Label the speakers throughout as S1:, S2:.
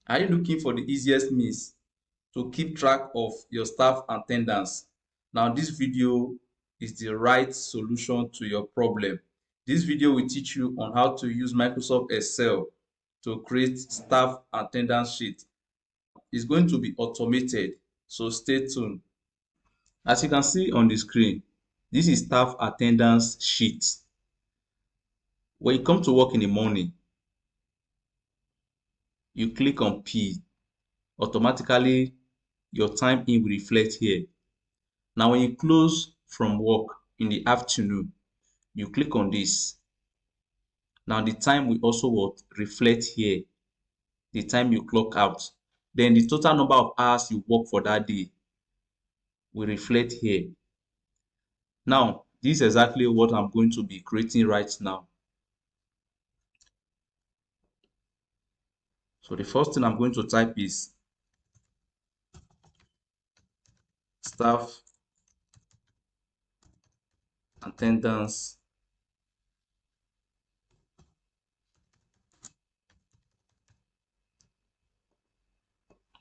S1: Are you looking for the easiest means to keep track of your staff attendance? Now, this video is the right solution to your problem. This video will teach you on how to use Microsoft Excel to create staff attendance sheet. It's going to be automated, so stay tuned. As you can see on the screen, this is staff attendance sheet. When you come to work in the morning, you click on P. Automatically, your time in will reflect here. Now, when you close from work in the afternoon, you click on this. Now, the time will also what reflect here, the time you clock out. Then the total number of hours you work for that day will reflect here. Now, this is exactly what I'm going to be creating right now. So the first thing I'm going to type is staff attendance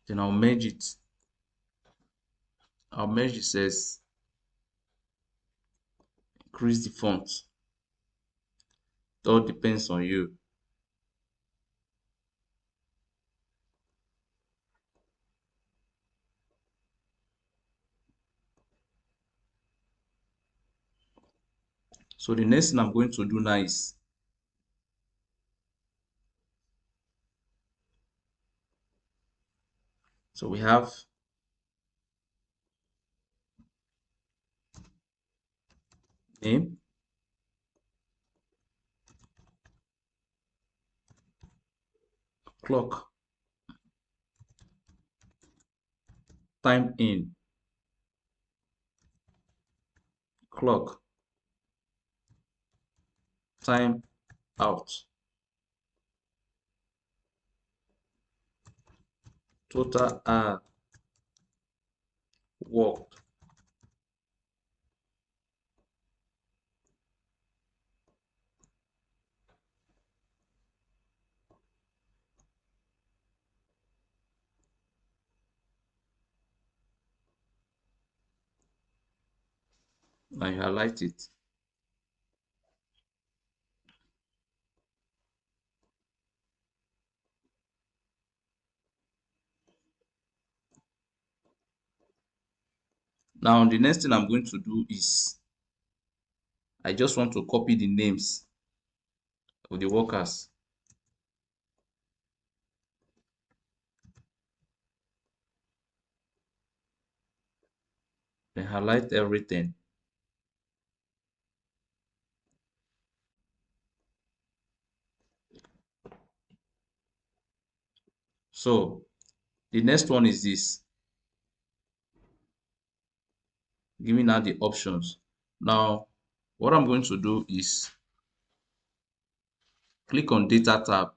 S1: then I'll merge it. I'll merge the cells, increase the font. It all depends on you. So the next thing I'm going to do now is so we have name, clock, time in, clock, time out, total hour worked. I highlight it. Now the next thing I'm going to do is I just want to copy the names of the workers. Then highlight everything. So the next one is this. Give me now the options. Now what I'm going to do is click on data tab,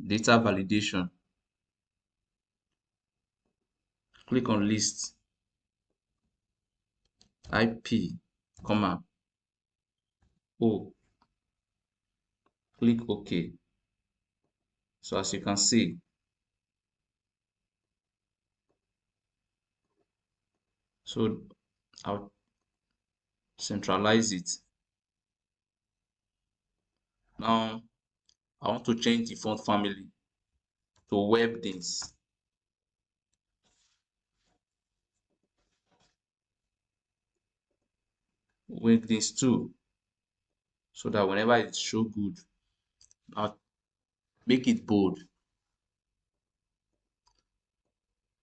S1: data validation, click on list, IP, comma, O, click OK. So as you can see, so I'll centralize it. Now I want to change the font family to Webdins. Webdins 2, so that whenever it show good, I'll make it bold.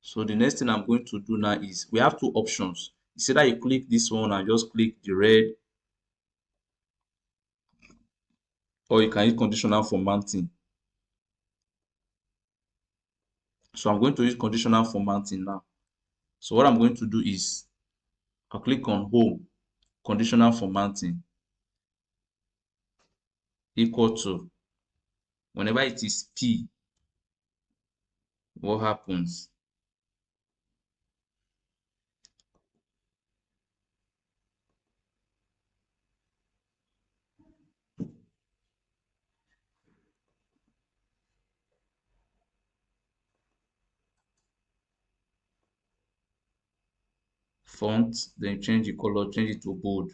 S1: So the next thing I'm going to do now is we have two options. It's either you click this one and just click the red, or you can use conditional formatting. So I'm going to use conditional formatting now. So what I'm going to do is I'll click on home, conditional formatting, equal to, whenever it is P, what happens? font, then change the color, change it to bold.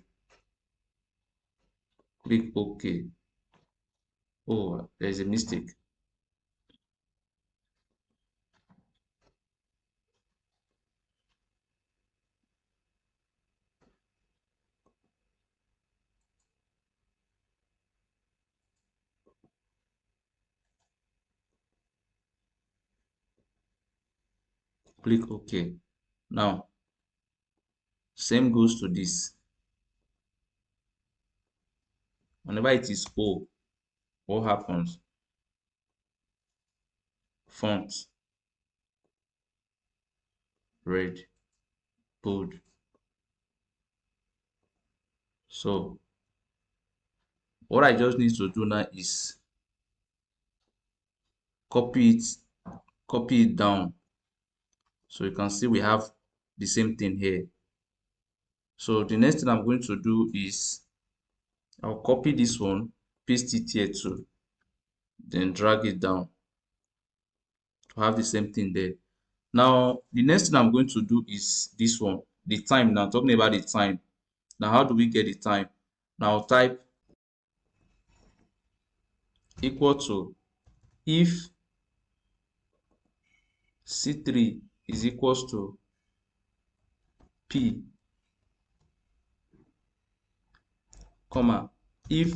S1: Click OK. Oh, there's a mistake. Click OK. Now, same goes to this. Whenever it is O, what happens? Font, red, bold. So, what I just need to do now is copy it down. So you can see we have the same thing here. So the next thing I'm going to do is I'll copy this one, paste it here too, then drag it down to have the same thing there. Now, the next thing I'm going to do is this one, the time. Now, talking about the time. Now, how do we get the time? Now, type equal to if C3 is equals to P, comma, if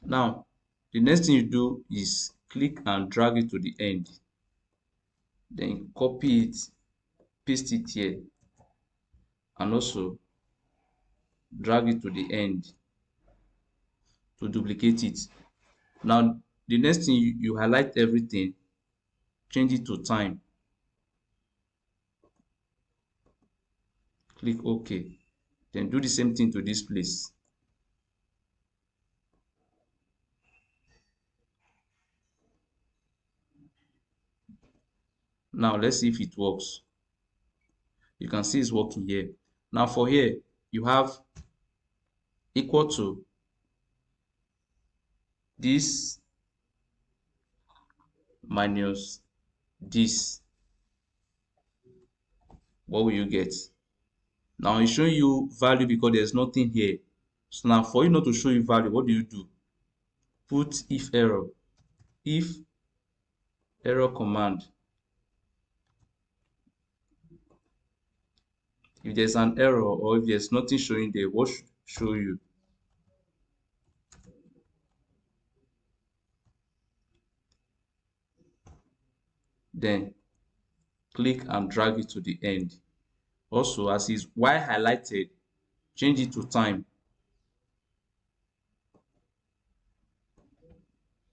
S1: now the next thing you do is click and drag it to the end, then copy it, paste it here, and also drag it to the end to duplicate it. Now the next thing you highlight everything, change it to time, click OK, then do the same thing to this place. Now let's see if it works. You can see it's working here. Now for here, you have equal to this minus this. What will you get? Now it's showing you value because there's nothing here. So now for you not to show you value, what do? Put if error command. If there's an error or if there's nothing showing there, what should show you? Then click and drag it to the end. Also, as is while highlighted, change it to time.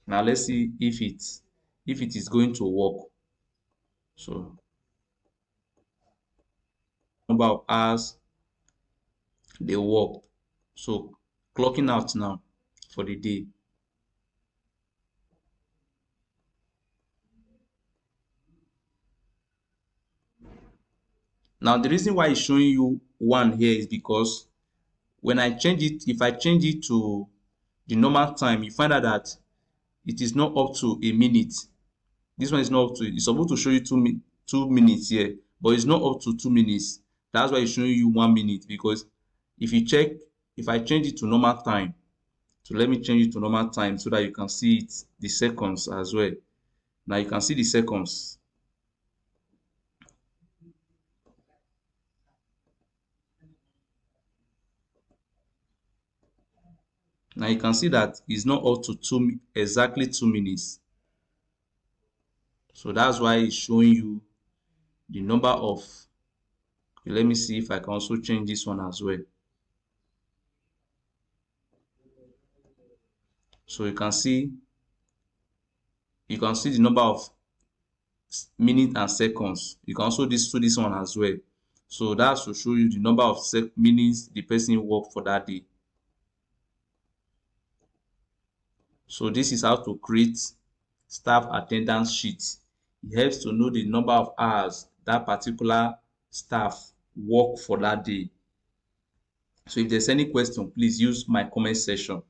S1: Now let's see if it is going to work. So number of hours they work. So clocking out now for the day. Now the reason why it's showing you 1 here is because when I change it, if I change it to the normal time, you find out that it is not up to a minute. This one is not up to, it's supposed to show you 2 minutes here, but it's not up to 2 minutes. That's why it's showing you 1 minute, because if you check, if I change it to normal time, so let me change it to normal time so that you can see it, the seconds as well. Now you can see the seconds. Now you can see that it's not up to exactly 2 minutes. So that's why it's showing you the number of, okay, let me see if I can also change this one as well. So you can see the number of minutes and seconds. You can also do this one as well. So that's to show you the number of minutes the person worked for that day. So this is how to create staff attendance sheet. It helps to know the number of hours that particular staff work for that day. So if there's any question, please use my comment section.